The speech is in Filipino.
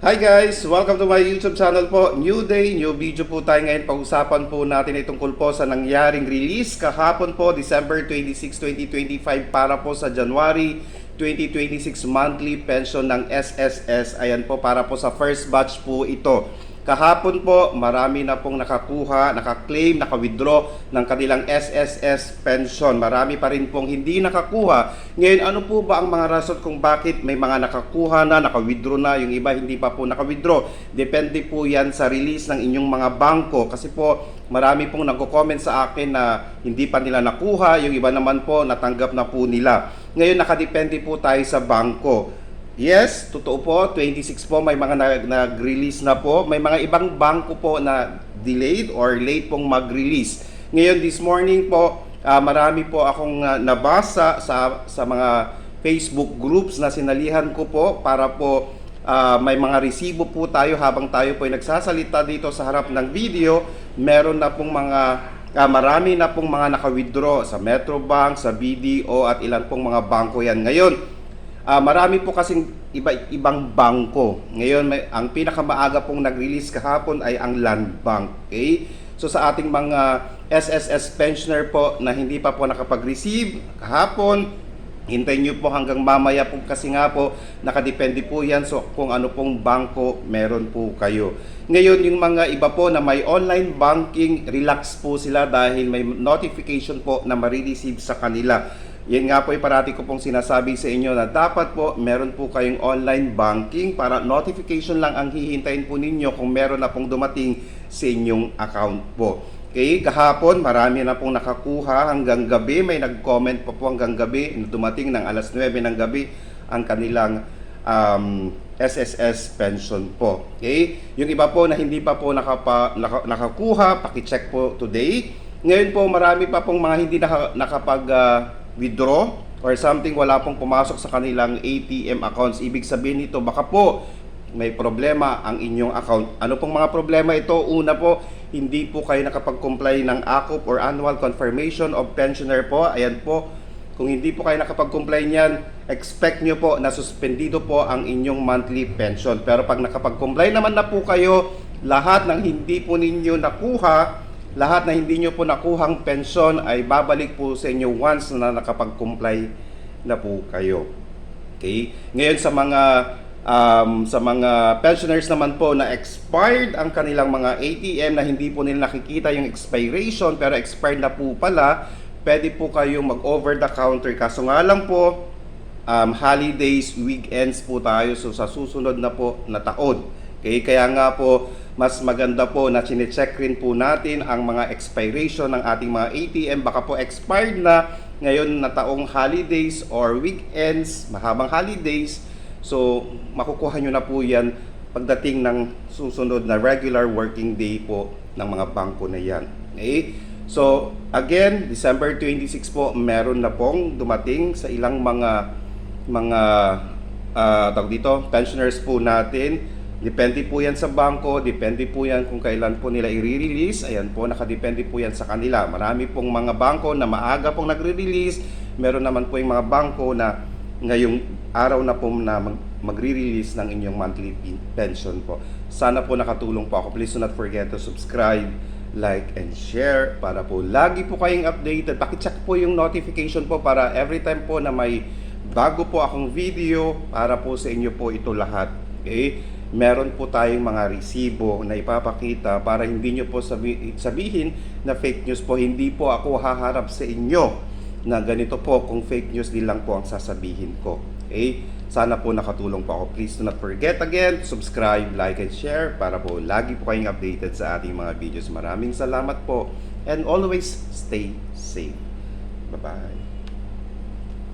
Hi guys! Welcome to my YouTube channel po. New day, new video po tayo ngayon. Pag-usapan po natin ay tungkol po sa nangyaring release kahapon po, December 26, 2025 para po sa January 2026 monthly pension ng SSS. Ayan po, para po sa first batch po ito. Kahapon po, marami na pong nakakuha, naka-claim, naka-withdraw ng kanilang SSS pension. Marami pa rin pong hindi nakakuha. Ngayon, ano po ba ang mga rason kung bakit may mga nakakuha na, naka-withdraw na, yung iba hindi pa po naka-withdraw? Depende po yan sa release ng inyong mga bangko. Kasi po, marami pong nagko-comment sa akin na hindi pa nila nakuha, yung iba naman po natanggap na po nila. Ngayon, nakadepende po tayo sa bangko. Yes, totoo po, 26 po may mga nag-release na po. May mga ibang bangko po na delayed or late pong mag-release. Ngayon, this morning po, marami po akong nabasa sa mga Facebook groups na sinalihan ko po para po may mga resibo po tayo habang tayo po ay nagsasalita dito sa harap ng video. Meron na pong marami na pong mga naka-withdraw sa Metrobank, sa BDO at ilan pong mga bangko yan. Ngayon, marami po kasing ibang bangko. Ngayon, ang pinakamaaga pong nag-release kahapon ay ang Land Bank. Okay? So sa ating mga SSS pensioner po na hindi pa po nakapag-receive kahapon, hintayin nyo po hanggang mamaya po kasi nga po, nakadepende po yan so kung ano pong bangko meron po kayo. Ngayon, yung mga iba po na may online banking, relax po sila dahil may notification po na ma-receive sa kanila. Yan nga po ay parati ko pong sinasabi sa inyo na dapat po meron po kayong online banking para notification lang ang hihintayin po ninyo kung meron na pong dumating sa inyong account po. Okay, kahapon marami na pong nakakuha hanggang gabi, may nag-comment pa po hanggang gabi, dumating ng alas 9 ng gabi ang kanilang SSS pension po. Okay, yung iba po na hindi pa po nakakuha, paki-check po today. Ngayon po marami pa pong mga hindi nakapag withdraw or something, wala pong pumasok sa kanilang ATM accounts. Ibig sabihin nito, baka po may problema ang inyong account. Ano pong mga problema ito? Una po, hindi po kayo nakapag-comply ng ACOP or Annual Confirmation of Pensioner po. Ayan po, kung hindi po kayo nakapag-comply niyan, expect nyo po na suspendido po ang inyong monthly pension. Pero pag nakapag-comply naman na po kayo, lahat ng hindi po ninyo nakuha, lahat na hindi nyo po nakuhang pensyon ay babalik po sa inyo once na nakapag-comply na po kayo. Okay? Ngayon sa mga pensioners naman po na expired ang kanilang mga ATM na hindi po nila nakikita yung expiration pero expired na po pala, pwede po kayong mag-over the counter. Kaso nga lang po, holidays, weekends po tayo so sa susunod na po na taon. Okay? Kaya nga po, mas maganda po na chine-check rin po natin ang mga expiration ng ating mga ATM. Baka po expired na ngayon na taong holidays or weekends, mahabang holidays. So, makukuha nyo na po yan pagdating ng susunod na regular working day po ng mga bangko na yan. Okay? So, again, December 26 po, meron na pong dumating sa ilang mga tawag dito, pensioners po natin. Depende po yan sa bangko, depende po yan kung kailan po nila i-release. Ayan po, nakadepende po yan sa kanila. Marami pong mga bangko na maaga pong nagre-release. Meron naman po yung mga bangko na ngayong araw na po na magre-release ng inyong monthly pension po. Sana po nakatulong po ako. Please do not forget to subscribe, like, and share para po lagi po kayong updated. Pakicheck po yung notification po para every time po na may bago po akong video para po sa inyo po ito lahat. Okay? Meron po tayong mga resibo na ipapakita para hindi nyo po sabihin na fake news po. Hindi po ako haharap sa inyo na ganito po kung fake news din lang po ang sasabihin ko. Okay? Sana po nakatulong po ako. Please do not forget again, subscribe, like, and share para po lagi po kayong updated sa ating mga videos. Maraming salamat po and always stay safe. Bye-bye.